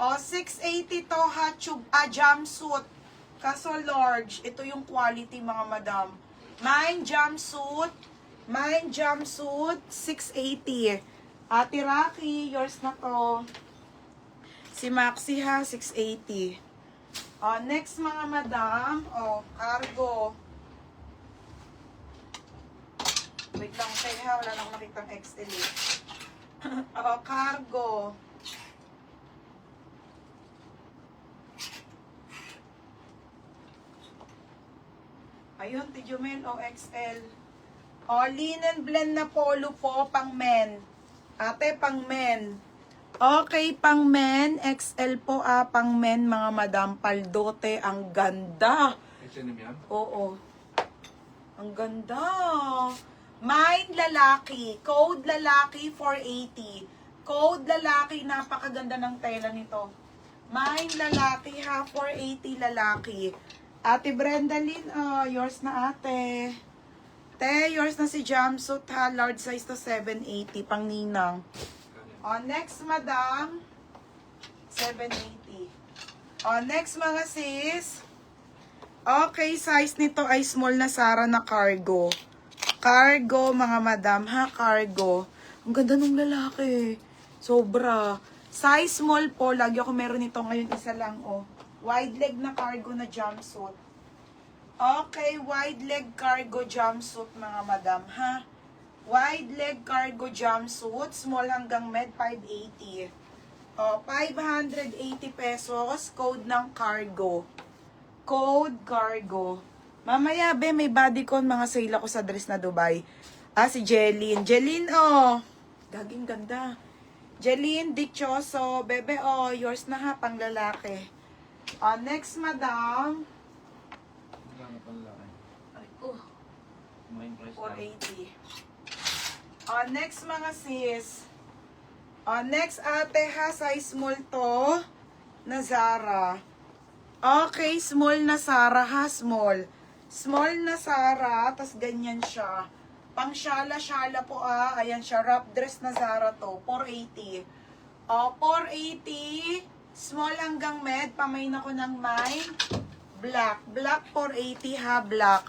O, 680 to ha, jumpsuit. Kaso large. Ito yung quality mga madam. Mine jumpsuit, 680. Ate Rocky, yours na to. Si Maxi ha, 680. O, next mga madam, o, cargo. Wait lang kayo ha, wala nang nakitang XL. O, cargo. Ayun, Tijumel, o, XL. O, linen blend na polo po, pang men. Ate, pang men. Okay, pang men, XL po pang men, mga madam, paldote, ang ganda. H&M yan? Oo. Ang ganda. Mine lalaki, code lalaki 480. Code lalaki, napakaganda ng tela nito. Mine lalaki ha, 480 lalaki. Ate Brenda Lynn, yours na ate. Te, yours na si jumpsuit ha, large size to 780, pang ninang. Next, madam. 780. Next, mga sis. Okay, size nito ay small na Zara na cargo. Cargo, mga madam, ha? Cargo. Ang ganda ng lalaki. Sobra. Size small po. Lagi ako meron nito ngayon. Isa lang, oh. Wide leg na cargo na jumpsuit. Okay, wide leg cargo jumpsuit, mga madam, ha? Wide leg cargo jumpsuit, small hanggang med, 580. 580 pesos, code ng cargo. Code cargo. Mamaya, be, may bodycon, mga sale ako sa dress na Dubai. Si Jeline. Jeline, gaging ganda. Jeline Dichoso, bebe, yours na ha, pang lalaki. Next, madam. Magkano pang laki? Ay, Main price 480. Next, mga sis. Next, ate ha, size small to na Zara. Okay, small na Zara ha, small. Small na Zara, tas ganyan siya. Pang syala-syala po ayan siya, wrap dress na Zara to, 480. 480, small hanggang med, pamain ako ng mine. Black, black 480 ha, black.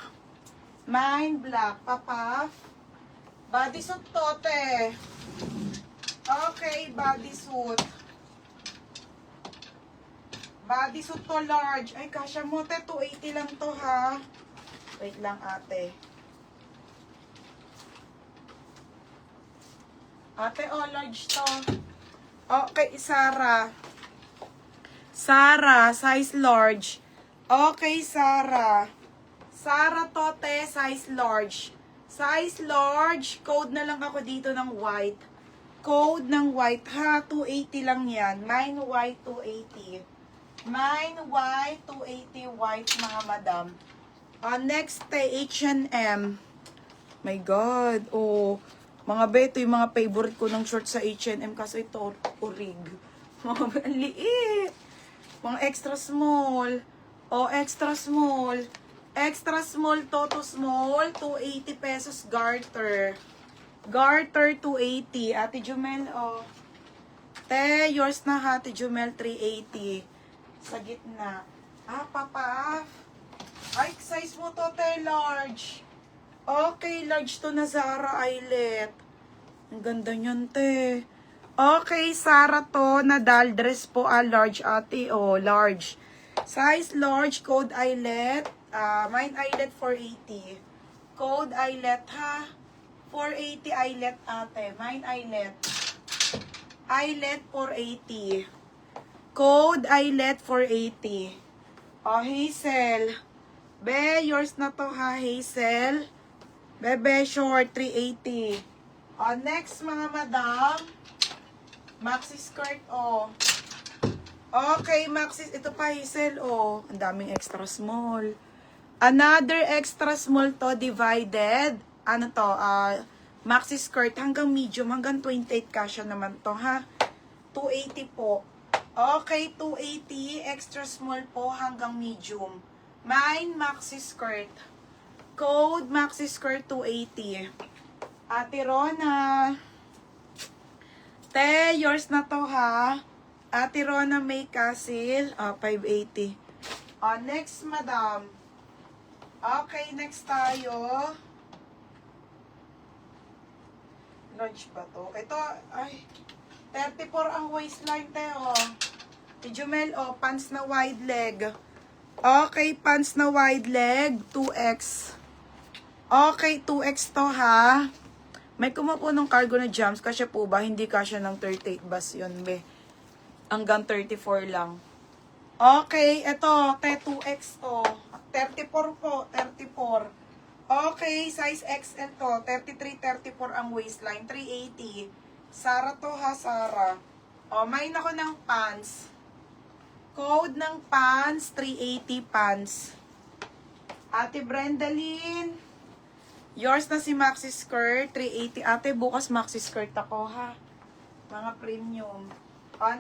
Mine, black, papaf. Bodysuit to, te. Okay, bodysuit. Bodysuit to large. Ay, kasya mo, te. 280 lang to, ha. Wait lang, ate. Ate, large to. Okay, Zara. Zara, size large. Okay, Zara. Zara to, te. Size large. Size large, code na lang ako dito ng white. Code ng white, ha? 280 lang yan. Mine white, 280. Mine white, 280 white, mga madam. Next, H&M. My God, mga beto, yung mga favorite ko ng short sa H&M. Kaso ito, urig. Mga liit. Mga extra small. Extra small. Extra small to small, 280 pesos garter. Garter, 280. Ate Jumel, Te, yours na ha, Ate Jumel, 380. Sa gitna. Papaf. Ay, size mo to, te, large. Okay, large to na Zara Eyelet. Ang ganda niyan, te. Okay, Zara to na doll dress po, large, ate, large. Size large, code Eyelet. Mine Eyelet 480. Code Eyelet ha. 480 Eyelet ate. Mine Eyelet. Eyelet 480. Code Eyelet 480. Hazel. Be, yours na to ha, Hazel. Bebe, short 380. Next, mga madam. Maxi skirt, Okay, Maxi, ito pa, Hazel, Ang daming extra small. Another extra small to, divided. Ano to, maxi skirt hanggang medium, hanggang 28 kasya naman to, ha? 280 po. Okay, 280, extra small po hanggang medium. Mine, maxi skirt. Code, maxi skirt 280. Ate Rona. Te, yours na to, ha? At Ate Rona May Castle, 580. Next, madam. Okay, next tayo. Large ba to? Ito, ay, 34 ang waistline, Teo. Jumel, pants na wide leg. Okay, pants na wide leg, 2X. Okay, 2X to ha. May kumupo ng cargo na jams. Kasya po ba? Hindi kasya ng 38 bus yun, be. Hanggang 34 lang. Okay, ito, 2X to. 34 po, 34. Okay, size XL to. 33, 34 ang waistline. 380. Sara to ha, Sara. May ako ng pants. Code ng pants, 380 pants. Ate Brendalyn, yours na si maxi skirt, 380. Ate, bukas maxi skirt ako ha. Mga premium.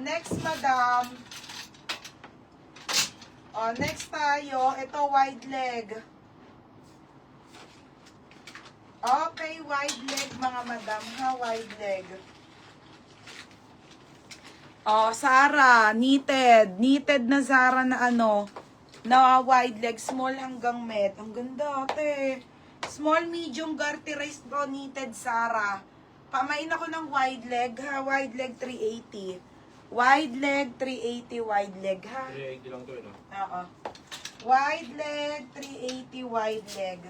Next, madam. Next tayo, ito wide leg. Okay, wide leg mga madam ha, wide leg. Zara, knitted. Knitted na Zara na na wide leg, small hanggang med. Ang ganda, ate. Small, medium, garterized po, knitted Zara. Pamain ako ng wide leg, ha? Wide leg, 380. Wide leg, 380, wide leg, ha? 380 lang to, no? Oo. Wide leg, 380, wide leg.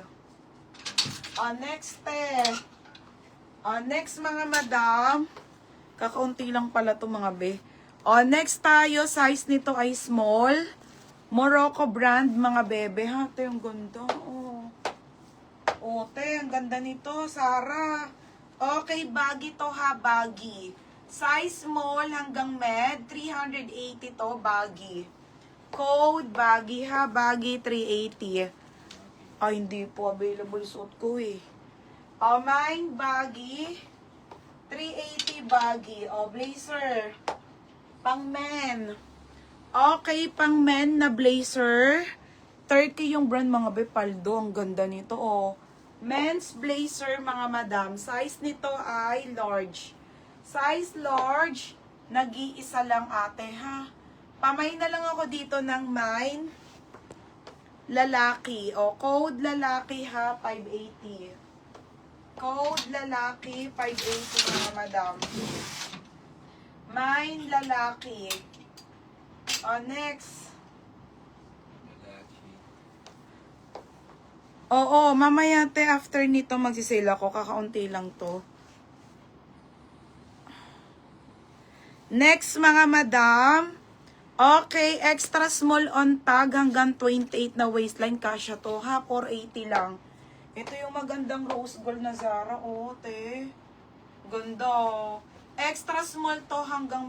Next, next, mga madam. Kakaunti lang pala to mga be. Next tayo, size nito ay small. Morocco brand, mga bebe. Ha, ito yung ganda. Te, ang ganda nito, Sara. Okay, baggy to ha, baggy. Size small hanggang med, 380 to, baggy. Code, baggy ha, baggy, 380. Ay, hindi po available suot ko eh. Mine, baggy. 380 baggy. Blazer. Pang men. Okay, pang men na blazer. Turkey yung brand, mga bepaldo. Ang ganda nito, Men's blazer, mga madam. Size nito ay large. Size large. Nag-iisa lang, ate, ha? Pamay na lang ako dito ng mine. Lalaki. Code lalaki, ha? 580. Code lalaki, 580 mga madam. Mine lalaki. Next. Mamaya after nito magsisale ako. Kakaunti lang to. Next mga madam. Okay, extra small on tag hanggang 28 na waistline. Kasya to ha, 480 lang. Ito yung magandang rose gold na Zara, te. Ganda. Extra small to hanggang